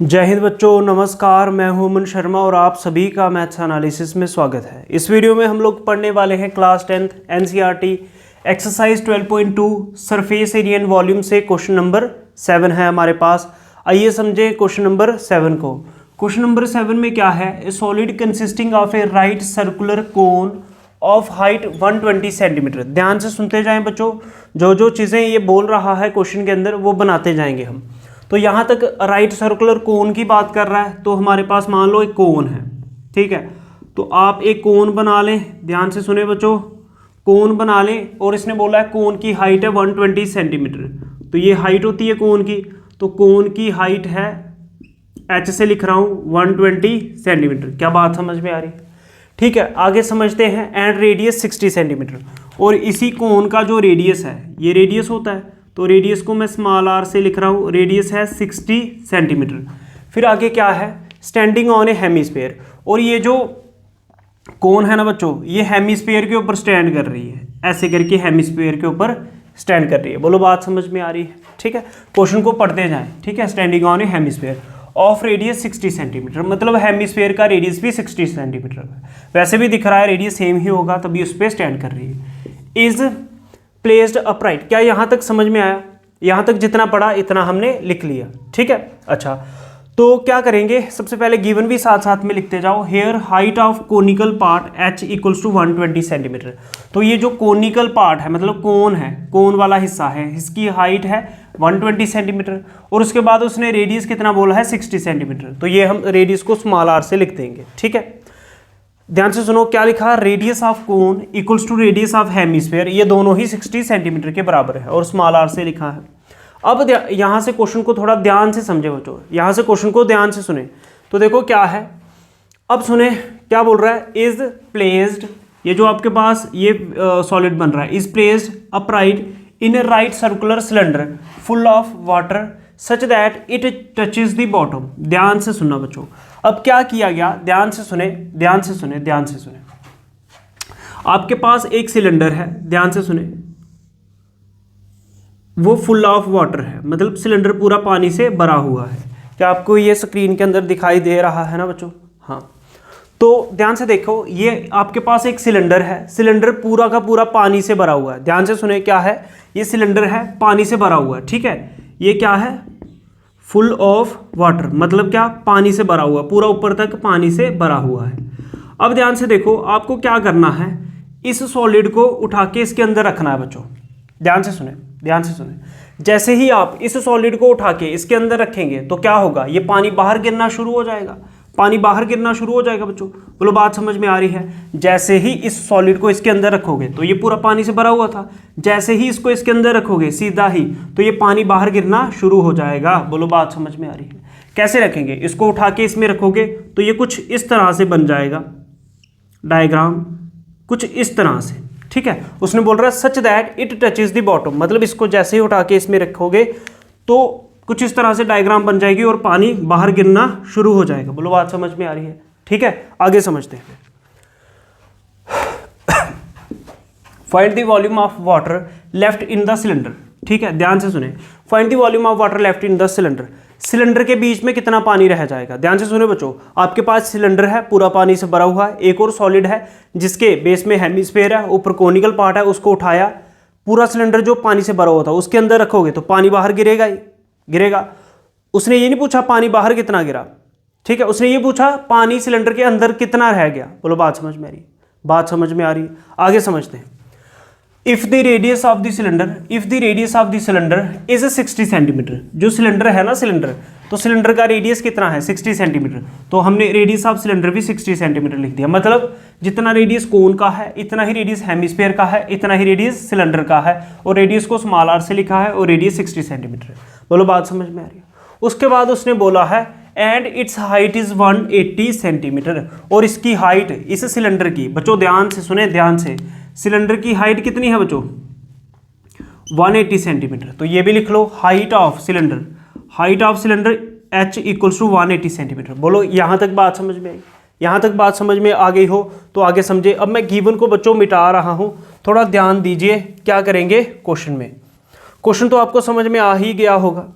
जय हिंद बच्चों, नमस्कार। मैं हूं अमन शर्मा और आप सभी का मैथ्स एनालिसिस में स्वागत है। इस वीडियो में हम लोग पढ़ने वाले हैं class 10th NCERT exercise 12.2 surface area and volume से क्वेश्चन नंबर 7 है हमारे पास। आइए समझे क्वेश्चन नंबर 7 को। क्वेश्चन नंबर 7 में क्या है? ए solid consisting of A right circular cone of height 120 centimetre. ध्यान से सुनते जाएं बच्चों, जो चीज़ें ये बोल रहा है क्वेश्चन के अंदर वो बनाते जाएंगे हम। तो यहाँ तक राइट सर्कुलर कोन की बात कर रहा है, तो हमारे पास मान लो एक कोन है, ठीक है। तो आप एक कोन बना लें, ध्यान से सुने बच्चों, कोन बना लें। और इसने बोला है कोन की हाइट है 120 सेंटीमीटर। तो ये हाइट होती है कोन की, तो कोन की हाइट है, एच से लिख रहा हूँ 120 सेंटीमीटर। क्या बात समझ में आ रही है? ठीक है, आगे समझते हैं। And radius 60 centimetre. और इसी कोन का जो रेडियस है, ये रेडियस होता है, तो रेडियस को मैं स्मॉल आर से लिख रहा हूँ, रेडियस है 60 सेंटीमीटर। फिर आगे क्या है? Standing on A hemisphere. और ये जो कोन है ना बच्चों, ये हेमीस्फीयर के ऊपर स्टैंड कर रही है, ऐसे करके हेमीस्फीयर के ऊपर स्टैंड कर रही है। बोलो बात समझ में आ रही है? ठीक है, क्वेश्चन को पढ़ते जाएं। ठीक है, standing on A hemisphere of radius 60 centimetre, मतलब हेमीस्फीयर का रेडियस भी 60 सेंटीमीटर है। वैसे भी दिख रहा है रेडियस सेम ही होगा, तभी उस पर स्टैंड कर रही है। Is placed upright. क्या यहाँ तक समझ में आया? यहाँ तक जितना पढ़ा इतना हमने लिख लिया, ठीक है। अच्छा, तो क्या करेंगे? सबसे पहले गिवन भी साथ साथ में लिखते जाओ। Here height of conical part h equals to 120 centimetre. तो ये जो कोनिकल पार्ट है, मतलब कोन है, कोन वाला हिस्सा है, इसकी हाइट है 120 सेंटीमीटर। और उसके बाद उसने रेडियस कितना बोला है? 60 सेंटीमीटर। तो ये हम रेडियस को स्मॉल आर से लिख देंगे, ठीक है। ध्यान से सुनो, क्या लिखा? Radius of cone equals to radius of hemisphere. ये दोनों ही 60 सेंटीमीटर के बराबर है और स्मॉल आर से लिखा है। अब यहाँ से क्वेश्चन को थोड़ा ध्यान से समझे बच्चों, यहाँ से क्वेश्चन को ध्यान से सुने। तो देखो क्या है, अब सुने क्या बोल रहा है। इज प्लेस्ड, ये जो आपके पास ये सॉलिड बन रहा है, is placed upright in A right circular cylinder full of water such that it touches the bottom. ध्यान से सुनना बच्चों, अब क्या किया गया? ध्यान से सुने, ध्यान से सुने, ध्यान से सुने। आपके पास एक सिलेंडर है, ध्यान से सुने, वो फुल ऑफ वाटर है, मतलब सिलेंडर पूरा पानी से भरा हुआ है। क्या आपको ये स्क्रीन के अंदर दिखाई दे रहा है ना बच्चों? हाँ, तो ध्यान से देखो, ये आपके पास एक सिलेंडर है, सिलेंडर पूरा का पूरा पानी से भरा हुआ है। ध्यान से सुने, क्या है? ये सिलेंडर है, पानी से भरा हुआ है, ठीक है। ये क्या है? फुल ऑफ वाटर, मतलब क्या? पानी से भरा हुआ, पूरा ऊपर तक पानी से भरा हुआ है। अब ध्यान से देखो, आपको क्या करना है? इस सॉलिड को उठा के इसके अंदर रखना है बच्चों। ध्यान से सुने, ध्यान से सुने। जैसे ही आप इस सॉलिड को उठा के इसके अंदर रखेंगे तो क्या होगा? ये पानी बाहर गिरना शुरू हो जाएगा, पानी बाहर गिरना शुरू हो जाएगा बच्चों। बोलो बात समझ में आ रही है? जैसे ही इस सॉलिड को इसके अंदर रखोगे तो ये पूरा पानी से भरा हुआ था, जैसे ही इसको इसके अंदर रखोगे सीधा ही, तो ये पानी बाहर गिरना शुरू हो जाएगा। बोलो बात समझ में आ रही है? कैसे रखेंगे? इसको उठा के इसमें रखोगे तो ये कुछ इस तरह से बन जाएगा, डायग्राम कुछ इस तरह से, ठीक है। उसने बोल रहा है such that it touches the bottom, मतलब इसको जैसे ही उठा के इसमें रखोगे तो कुछ इस तरह से डायग्राम बन जाएगी और पानी बाहर गिरना शुरू हो जाएगा। बोलो बात समझ में आ रही है? ठीक है, आगे समझते हैं। Find the volume of water left in the cylinder. ठीक है, ध्यान से सुने। Find the volume of water left in the cylinder. Cylinder के बीच में कितना पानी रह जाएगा? ध्यान से सुने बच्चों, आपके पास सिलेंडर है, पूरा पानी से भरा हुआ है, एक और सॉलिड है जिसके बेस में हेमीस्फीयर है, ऊपर कोनिकल पार्ट है, उसको उठाया, पूरा सिलेंडर जो पानी से भरा हुआ था उसके अंदर रखोगे तो पानी बाहर गिरेगा ही गिरेगा। उसने ये नहीं पूछा पानी बाहर कितना गिरा, ठीक है, उसने ये पूछा पानी सिलेंडर के अंदर कितना रह गया। बोलो बात समझ में आ रही है? बात समझ में आ रही है? आगे समझते हैं। If the radius of the cylinder, if the radius of the cylinder is 60 centimetre, जो सिलेंडर है ना सिलेंडर, तो सिलेंडर का रेडियस कितना है? 60 सेंटीमीटर। तो हमने रेडियस ऑफ सिलेंडर भी 60 सेंटीमीटर लिख दिया, मतलब जितना रेडियस कोन का है इतना ही रेडियस हेमीस्फीयर का है, इतना ही रेडियस सिलेंडर का है, और रेडियस को स्मॉल आर से लिखा है और रेडियस 60 सेंटीमीटर है। बोलो बात समझ में आ रही है? उसके बाद उसने बोला है and it's height is 180 centimetre, और इसकी हाइट इस सिलेंडर की, बच्चों ध्यान से सुने, ध्यान से, सिलेंडर की हाइट कितनी है बच्चों? 180 सेंटीमीटर। तो ये भी लिख लो, height of cylinder, height of cylinder h equals to 180 centimetre. बोलो यहाँ तक बात समझ में आई? यहाँ तक बात समझ में आ गई हो तो आगे समझे। अब मैं गिवन को बच्चों मिटा रहा हूँ, थोड़ा ध्यान दीजिए। क्या करेंगे क्वेश्चन में? क्वेश्चन तो आपको समझ में आ ही गया होगा,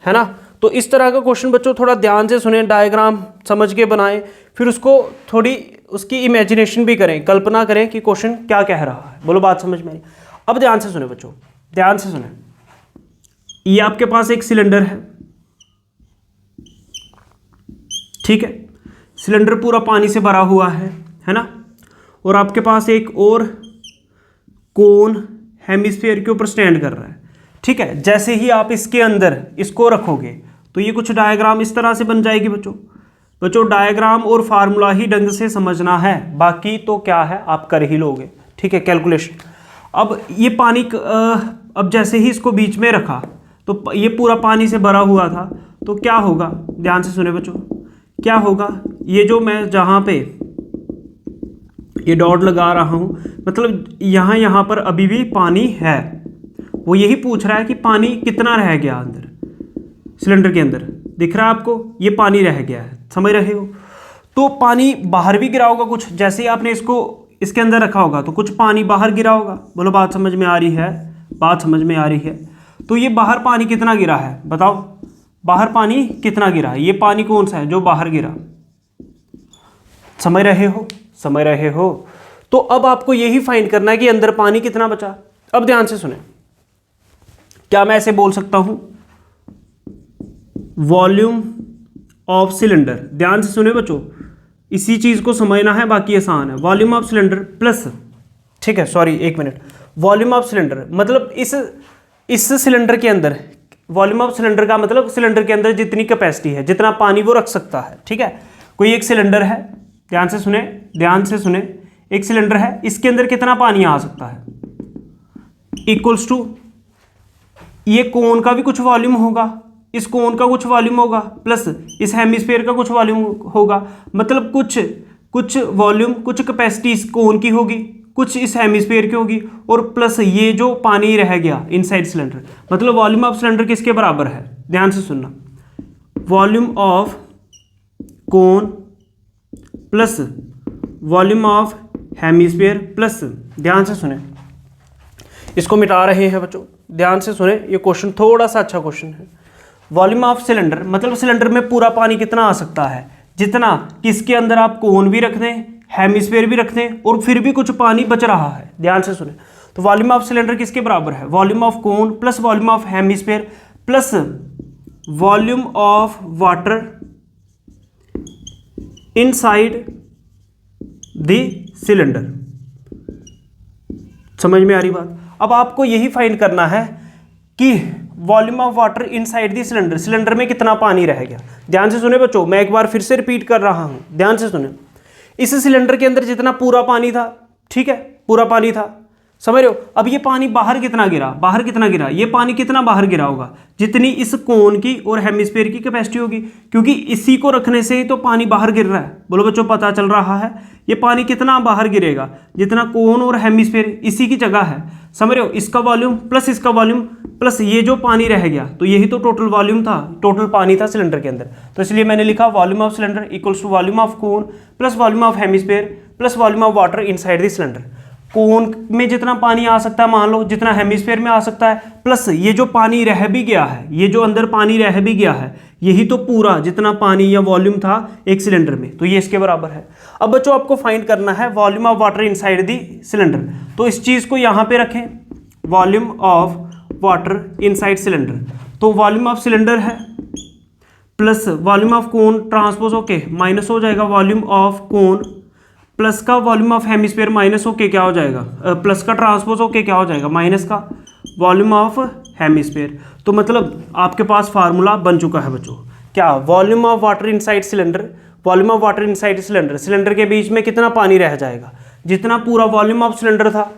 है ना। तो इस तरह का क्वेश्चन बच्चों थोड़ा ध्यान से सुने, डायग्राम समझ के बनाएं, फिर उसको थोड़ी उसकी इमेजिनेशन भी करें, कल्पना करें कि क्वेश्चन क्या कह रहा है। बोलो बात समझ में आई? अब ध्यान से सुने बच्चों, ध्यान से सुने। ये आपके पास एक सिलेंडर है, ठीक है, सिलेंडर पूरा पानी से भरा हुआ है ना, और आपके पास एक और कोन हेमिस्फीयर के ऊपर स्टैंड कर रहा है, ठीक है। जैसे ही आप इसके अंदर इसको रखोगे तो ये कुछ डायग्राम इस तरह से बन जाएगी बच्चों डायग्राम और फार्मूला ही ढंग से समझना है, बाकी तो क्या है आप कर ही लोगे, ठीक है, कैलकुलेशन। अब ये पानी अब जैसे ही इसको बीच में रखा तो ये पूरा पानी से भरा हुआ था, तो क्या होगा, ध्यान से सुने बच्चों, क्या होगा, ये जो मैं जहाँ पे ये डॉट लगा रहा हूँ, मतलब यहाँ पर अभी भी पानी है। वो यही पूछ रहा है कि पानी कितना रह गया अंदर, सिलेंडर के अंदर दिख रहा है आपको, ये पानी रह गया है, समझ रहे हो। तो पानी बाहर भी गिरा होगा कुछ, जैसे ही आपने इसको इसके अंदर रखा होगा तो कुछ पानी बाहर गिरा होगा। बोलो बात समझ में आ रही है? बात समझ में आ रही है? तो ये बाहर पानी कितना गिरा है बताओ, बाहर पानी कितना गिरा है, ये पानी कौन सा है जो बाहर गिरा, समझ रहे हो? समझ रहे हो? तो अब आपको यही फाइंड करना है कि अंदर पानी कितना बचा। अब ध्यान से सुने, क्या मैं ऐसे बोल सकता हूं, वॉल्यूम ऑफ सिलेंडर, ध्यान से सुने बच्चों, इसी चीज को समझना है, बाकी आसान है। वॉल्यूम ऑफ सिलेंडर प्लस, ठीक है, सॉरी एक मिनट, वॉल्यूम ऑफ सिलेंडर मतलब इस सिलेंडर के अंदर, वॉल्यूम ऑफ सिलेंडर का मतलब सिलेंडर के अंदर जितनी कैपेसिटी है, जितना पानी वो रख सकता है, ठीक है। कोई एक सिलेंडर है, ध्यान से सुने, ध्यान से सुने, एक सिलेंडर है, इसके अंदर कितना पानी आ सकता है, इक्वल्स टू ये कोन का भी कुछ वॉल्यूम होगा, इस कोन का कुछ वॉल्यूम होगा, प्लस इस हेमिस्फीयर का कुछ वॉल्यूम होगा, मतलब कुछ वॉल्यूम, कुछ कैपेसिटी इस कोन की होगी, कुछ इस हेमिस्फीयर की होगी, और प्लस ये जो पानी रह गया इनसाइड सिलेंडर, मतलब वॉल्यूम ऑफ सिलेंडर किसके बराबर है, ध्यान से सुनना, volume of cone plus volume of hemisphere plus, ध्यान से सुने, इसको मिटा रहे हैं बच्चों, ध्यान से सुने, ये क्वेश्चन थोड़ा सा अच्छा क्वेश्चन है। वॉल्यूम ऑफ सिलेंडर मतलब सिलेंडर में पूरा पानी कितना आ सकता है, जितना किसके अंदर आप कोन भी रख दें, हेमिस्फीयर भी रख दें, और फिर भी कुछ पानी बच रहा है, ध्यान से सुने। तो वॉल्यूम ऑफ सिलेंडर किसके बराबर है, volume of cone plus volume of hemisphere plus volume of water inside the cylinder. समझ में आ रही बात? अब आपको यही फाइंड करना है कि volume of water inside the cylinder, cylinder में कितना पानी रह गया। ध्यान से सुने बच्चों, मैं एक बार फिर से रिपीट कर रहा हूं, ध्यान से सुने, इस सिलेंडर के अंदर जितना पूरा पानी था, ठीक है, पूरा पानी था, समझ रहे हो। अब ये पानी बाहर कितना गिरा, बाहर कितना गिरा, ये पानी कितना बाहर गिरा होगा, जितनी इस कोन की और हेमिस्फीयर की कैपेसिटी होगी, क्योंकि इसी को रखने से ही तो पानी बाहर गिर रहा है। बोलो बच्चों पता चल रहा है, ये पानी कितना बाहर गिरेगा, जितना कोन और हेमिस्फीयर इसी की जगह है, समझ रहे हो। इसका वॉल्यूम प्लस इसका वॉल्यूम प्लस ये जो पानी रह गया, तो यही तो टोटल वॉल्यूम था, टोटल पानी था सिलेंडर के अंदर। तो इसलिए मैंने लिखा volume of cylinder equals to volume of cone plus volume of hemisphere plus volume of water inside the cylinder. Cone में जितना पानी आ सकता है मान लो, जितना हेमिस्फीयर में आ सकता है, प्लस ये जो पानी रह भी गया है, ये जो अंदर पानी रह भी गया है, यही तो पूरा जितना पानी या वॉल्यूम था एक सिलेंडर में, तो ये इसके बराबर है। अब बच्चों आपको फाइंड करना है volume of water inside the cylinder, तो इस चीज को यहां पे रखें, volume of water inside cylinder, तो वॉल्यूम ऑफ सिलेंडर है plus volume of cone transpose होके माइनस हो जाएगा वॉल्यूम ऑफ कोन, प्लस का वॉल्यूम ऑफ हेमिस्फीयर माइनस होके क्या हो जाएगा, प्लस का ट्रांसपोज होके क्या हो जाएगा, माइनस का वॉल्यूम ऑफ हेमिस्फीयर। तो मतलब आपके पास फार्मूला बन चुका है बच्चों, क्या, volume of water inside cylinder, volume of water inside cylinder, cylinder के बीच में कितना पानी रह जाएगा, जितना पूरा वॉल्यूम ऑफ सिलेंडर था।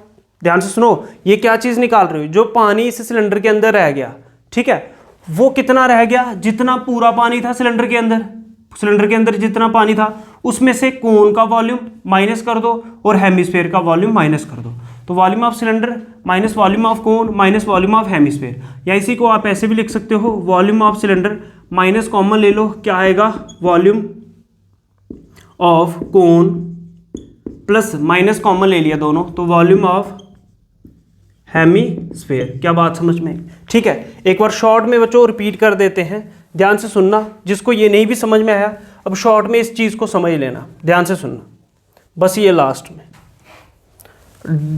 ध्यान से सुनो, ये क्या चीज निकाल रही हो, जो पानी इस सिलेंडर के अंदर रह गया, ठीक है, वो कितना रह गया, जितना पूरा पानी था सिलेंडर के अंदर, सिलेंडर के अंदर जितना पानी था उसमें से कोन का वॉल्यूम माइनस कर दो और हेमिस्फीयर का वॉल्यूम माइनस कर दो, तो volume of cylinder minus volume of cone minus volume of hemisphere, या इसी को आप ऐसे भी लिख सकते हो, volume of cylinder minus common ले लो, क्या आएगा, volume of cone plus minus common ले लिया दोनों, तो वॉल्यूम ऑफ हेमिस्फीयर। क्या बात समझ में? ठीक है, एक बार शॉर्ट में बच्चों रिपीट कर देते हैं, ध्यान से सुनना, जिसको ये नहीं भी समझ में आया अब शॉर्ट में इस चीज़ को समझ लेना, ध्यान से सुनना, बस ये लास्ट में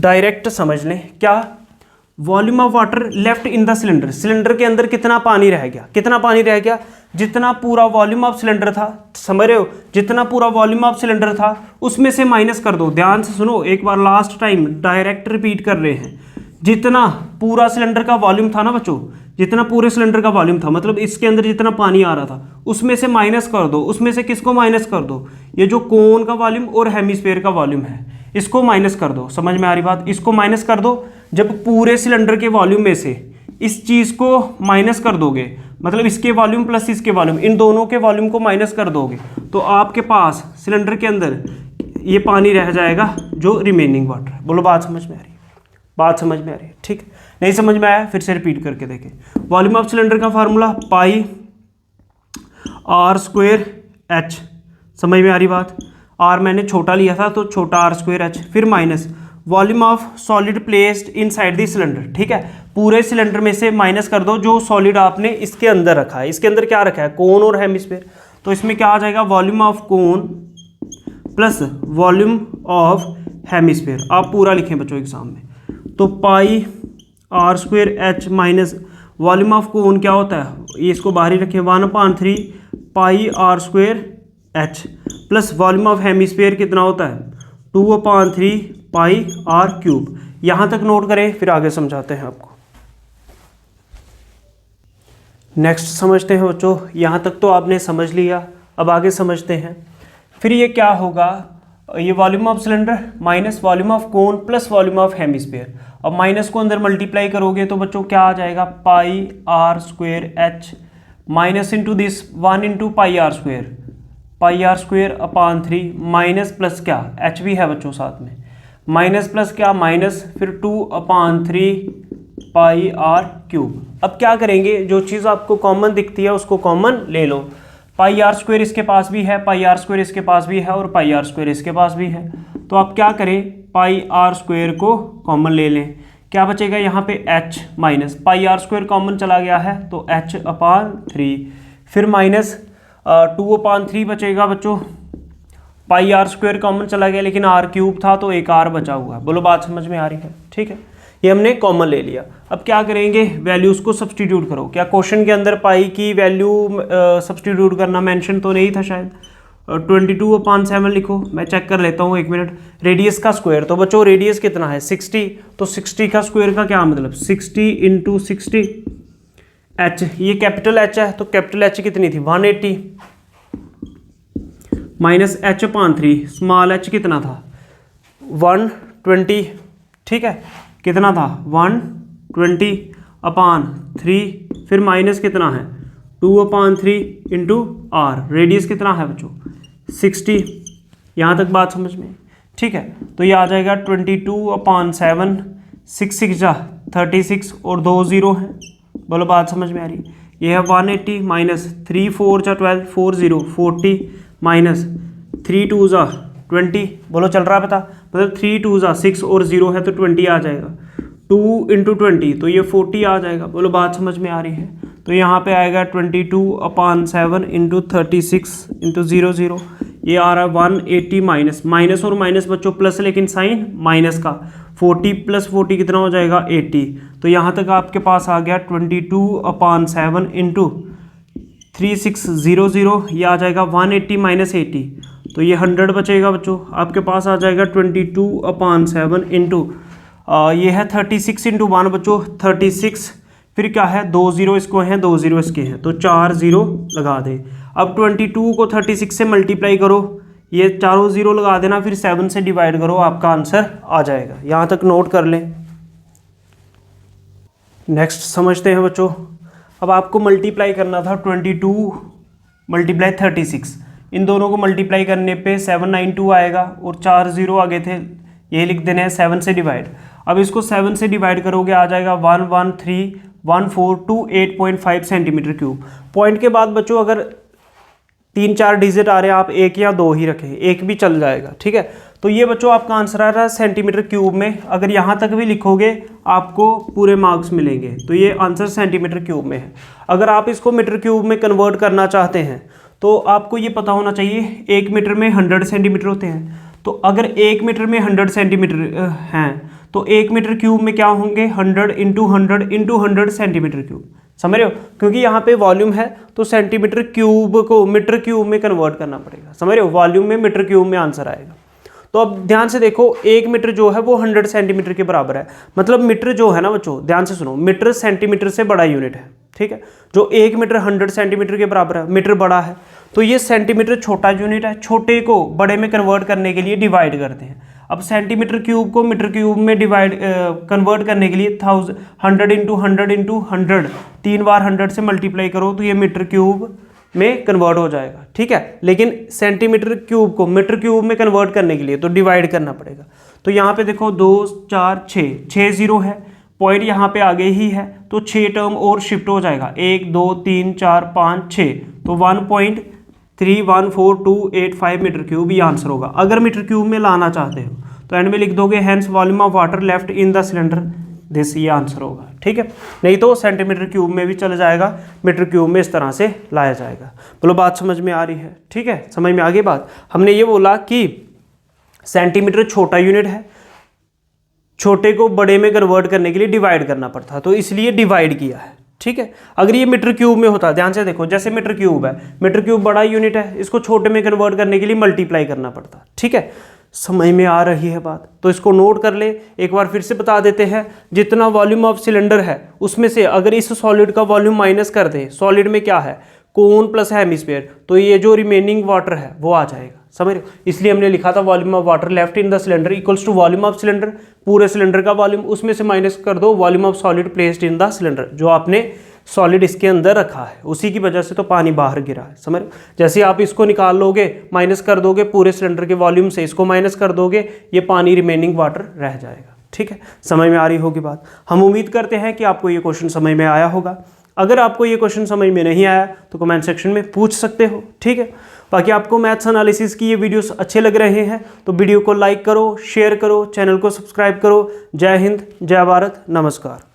डायरेक्ट समझ लें। क्या? Volume of water left in the cylinder, cylinder के अंदर कितना पानी रह गया, कितना पानी रह गया, जितना पूरा वॉल्यूम ऑफ सिलेंडर था, समझ रहे हो, जितना पूरा वॉल्यूम ऑफ सिलेंडर था उसमें से माइनस कर दो। ध्यान से सुनो, एक बार लास्ट टाइम डायरेक्ट रिपीट कर रहे हैं। जितना पूरा सिलेंडर का वॉल्यूम था ना बच्चों, जितना पूरे सिलेंडर का वॉल्यूम था, मतलब इसके अंदर जितना पानी आ रहा था उसमें से माइनस कर दो। उसमें से किसको माइनस कर दो? ये जो कोन का वॉल्यूम और हेमिस्फीयर का वॉल्यूम है, इसको माइनस कर दो। समझ में आ रही बात? इसको माइनस कर दो। जब पूरे सिलेंडर के वॉल्यूम में से इस चीज़ को माइनस कर दोगे, मतलब इसके वॉल्यूम प्लस इसके वॉल्यूम, इन दोनों के वॉल्यूम को माइनस कर दोगे, तो आपके पास सिलेंडर के अंदर ये पानी रह जाएगा जो रिमेनिंग वाटर। बोलो बात समझ में आ रही है? बात समझ में आ रही है? ठीक, नहीं समझ में आया फिर से रिपीट करके देखें। वॉल्यूम ऑफ सिलेंडर का formula pi are square H, समझ में आ रही बात? आर मैंने छोटा लिया था तो छोटा आर स्क्वायर एच, फिर minus volume of solid placed inside the cylinder. ठीक है, पूरे सिलेंडर में से माइनस कर दो जो सॉलिड आपने इसके अंदर रखा है। इसके अंदर क्या रखा है? कोन और हेमिस्फीयर। तो इसमें क्या आ जाएगा? Volume of cone plus volume of hemisphere. आप पूरा लिखें बच्चों एग्जाम में, तो pi are square H minus volume of cone क्या होता है, ये इसको बाहर ही रखें, 1/3 pi are square H plus volume of hemisphere कितना होता है? 2/3 पाई आर क्यूब। यहाँ तक नोट करें, फिर आगे समझाते हैं आपको। नेक्स्ट समझते हैं बच्चों, यहाँ तक तो आपने समझ लिया, अब आगे समझते हैं। फिर ये क्या होगा? ये volume of cylinder minus volume of cone plus volume of hemisphere. अब माइनस को अंदर मल्टीप्लाई करोगे तो बच्चों क्या आ जाएगा? Pi are square H minus into this 1 into pi are square upon 3 minus plus क्या, एच भी है बच्चों साथ में, माइनस प्लस क्या, माइनस फिर 2/3 पाई आर क्यूब। अब क्या करेंगे? जो चीज़ आपको कॉमन दिखती है उसको कॉमन ले लो। पाई आर स्क्वायर इसके पास भी है, पाई आर स्क्वायर इसके पास भी है और पाई आर स्क्वायर इसके पास भी है। तो आप क्या करें? पाई आर स्क्वायर को कॉमन ले लें। क्या बचेगा यहाँ पे? H minus pi are square common चला गया है तो h/3, फिर माइनस 2/3 बचेगा बच्चों। पाई आर स्क्वायर कॉमन चला गया लेकिन आर क्यूब था तो एक आर बचा हुआ। बोलो बात समझ में आ रही है? ठीक है, ये हमने कॉमन ले लिया। अब क्या करेंगे? वैल्यूज़ को सब्सटीट्यूट करो। क्या क्वेश्चन के अंदर पाई की वैल्यू सब्सटीट्यूट करना मेंशन तो नहीं था शायद? 22/7 लिखो, मैं चेक कर लेता हूँ एक मिनट। रेडियस का स्क्वायर, तो बच्चों रेडियस कितना है? 60, तो 60 का स्क्वायर का क्या मतलब? 60 × 60 एच, ये कैपिटल एच है तो कैपिटल एच कितनी थी? 180 माइनस h/3 स्मॉल एच कितना था? 120। ठीक है, कितना था? 120/3, फिर माइनस कितना है? 2/3 इंटू आर। रेडियस कितना है बच्चों? 60। यहाँ तक बात समझ में? ठीक है, तो ये आ जाएगा 22/7, 6 6 जा 36 और 2 0 हैं। बोलो बात समझ में आ रही? ये है 180 माइनस 3 4 जा 12 4 0 40 माइनस 3 2 जा 20। बोलो चल रहा है पता? मतलब 3 2 जा 6 और 0 है तो 20 आ जाएगा। 2 × 20 तो ये 40 आ जाएगा। बोलो बात समझ में आ रही है? तो यहाँ पे आएगा 22/7 इंटू 36 इंटू 0 0, ये आ रहा है 180 माइनस, माइनस और माइनस बच्चों प्लस, लेकिन साइन माइनस का। 40 + 40 कितना हो जाएगा? 80। तो यहाँ तक आपके पास आ गया 22/7 इंटू 3600, ये आ जाएगा 180 माइनस 80, तो ये 100 बचेगा बच्चों। आपके पास आ जाएगा 22/7 इंटू ये है 36 × 1 बच्चों 36, फिर क्या है? 2 0 इसको हैं, 2 0 इसके हैं, तो 4 0 लगा दें। अब 22 को 36 से मल्टीप्लाई करो, ये चारों 0 लगा देना, फिर 7 से डिवाइड करो, आपका आंसर आ जाएगा। यहाँ तक नोट कर लें। नेक्स्ट समझते हैं बच्चों। अब आपको मल्टीप्लाई करना था 22 × 36, इन दोनों को मल्टीप्लाई करने पे 792 आएगा और 4 0 आगे थे, ये लिख देने हैं 7 से डिवाइड। अब इसको 7 से डिवाइड करोगे आ जाएगा 1131428.5 सेंटीमीटर क्यूब। पॉइंट के बाद बच्चों अगर 3 4 डिजिट आ रहे हैं, आप 1 या 2 ही रखें, 1 भी चल जाएगा। ठीक है, तो ये बच्चों आपका आंसर आ रहा है सेंटीमीटर क्यूब में। अगर यहाँ तक भी लिखोगे आपको पूरे मार्क्स मिलेंगे। तो ये आंसर सेंटीमीटर क्यूब में है। अगर आप इसको मीटर क्यूब में कन्वर्ट करना चाहते हैं तो आपको ये पता होना चाहिए 1 मीटर में 100 सेंटीमीटर होते हैं। तो अगर 1 मीटर में 100 सेंटीमीटर हैं तो 1 मीटर क्यूब में क्या होंगे 100 इंटू 100 सेंटीमीटर क्यूब। समझ रहे हो, क्योंकि यहाँ पे वॉल्यूम है तो सेंटीमीटर क्यूब को मीटर क्यूब में कन्वर्ट करना पड़ेगा। समझ रहे हो, वॉल्यूम में मीटर क्यूब में आंसर आएगा। तो अब ध्यान से देखो 1 मीटर जो है वो 100 सेंटीमीटर के बराबर है। मतलब मीटर जो है ना बच्चों, ध्यान से सुनो, मीटर सेंटीमीटर से बड़ा यूनिट है। ठीक है, जो 1 मीटर 100 सेंटीमीटर के बराबर है, मीटर बड़ा है, तो ये सेंटीमीटर छोटा यूनिट है। छोटे को बड़े में कन्वर्ट करने के लिए डिवाइड करते हैं। अब सेंटीमीटर क्यूब को मीटर क्यूब में कन्वर्ट करने के लिए 100 इंटू 100 3 बार 100 से मल्टीप्लाई करो तो ये मीटर क्यूब में कन्वर्ट हो जाएगा। ठीक है, लेकिन सेंटीमीटर क्यूब को मीटर क्यूब में कन्वर्ट करने के लिए तो डिवाइड करना पड़ेगा। तो यहाँ पे देखो 2 4 6 जीरो है, पॉइंट यहाँ पे आगे ही है, तो 6 टर्म और शिफ्ट हो जाएगा। 1 2 3 4 5 6, तो 1.31428 मीटर क्यूब ये आंसर होगा। अगर मीटर क्यूब में लाना चाहते हो तो एंड में लिख दोगे hence volume of water left in the cylinder this, ये आंसर होगा। ठीक है, नहीं तो सेंटीमीटर क्यूब में भी चला जाएगा, मीटर क्यूब में इस तरह से लाया जाएगा। बोलो बात समझ में आ रही है? ठीक है, समझ में आ गई बात। हमने ये बोला कि सेंटीमीटर छोटा यूनिट है, छोटे को बड़े में कन्वर्ट करने के लिए डिवाइड करना पड़ता, तो इसलिए डिवाइड किया है। ठीक है, अगर ये मीटर क्यूब में होता, ध्यान से देखो, जैसे मीटर क्यूब है, मीटर क्यूब बड़ा यूनिट है, इसको छोटे में कन्वर्ट करने के लिए मल्टीप्लाई करना पड़ता। ठीक है, समझ में आ रही है बात? तो इसको नोट कर ले, एक बार फिर से बता देते हैं। जितना वॉल्यूम ऑफ सिलेंडर है उसमें से अगर इस सॉलिड का वॉल्यूम माइनस कर दें, सॉलिड में क्या है कोन प्लस हेमिस्फीयर, तो ये जो रिमेनिंग वाटर है वो आ जाएगा। समझ रहे हो, इसलिए हमने लिखा था volume of water left in the cylinder equals to volume of cylinder, पूरे सिलेंडर का वॉल्यूम, उसमें से माइनस कर दो volume of solid placed in the cylinder, जो आपने सॉलिड इसके अंदर रखा है, उसी की वजह से तो पानी बाहर गिरा है। समझ रहे हो, जैसे आप इसको निकाल लोगे, माइनस कर दोगे पूरे सिलेंडर के वॉल्यूम से, इसको माइनस कर दोगे, ये पानी रिमेनिंग वाटर रह जाएगा। ठीक है, समझ में आ रही होगी बात। हम उम्मीद करते हैं कि आपको ये क्वेश्चन समझ में आया होगा। अगर आपको ये क्वेश्चन समझ में नहीं आया तो कमेंट सेक्शन में पूछ सकते हो। ठीक है, बाकी आपको मैथ्स एनालिसिस की ये वीडियोस अच्छे लग रहे हैं तो वीडियो को लाइक करो, शेयर करो, चैनल को सब्सक्राइब करो। जय हिंद, जय भारत, नमस्कार।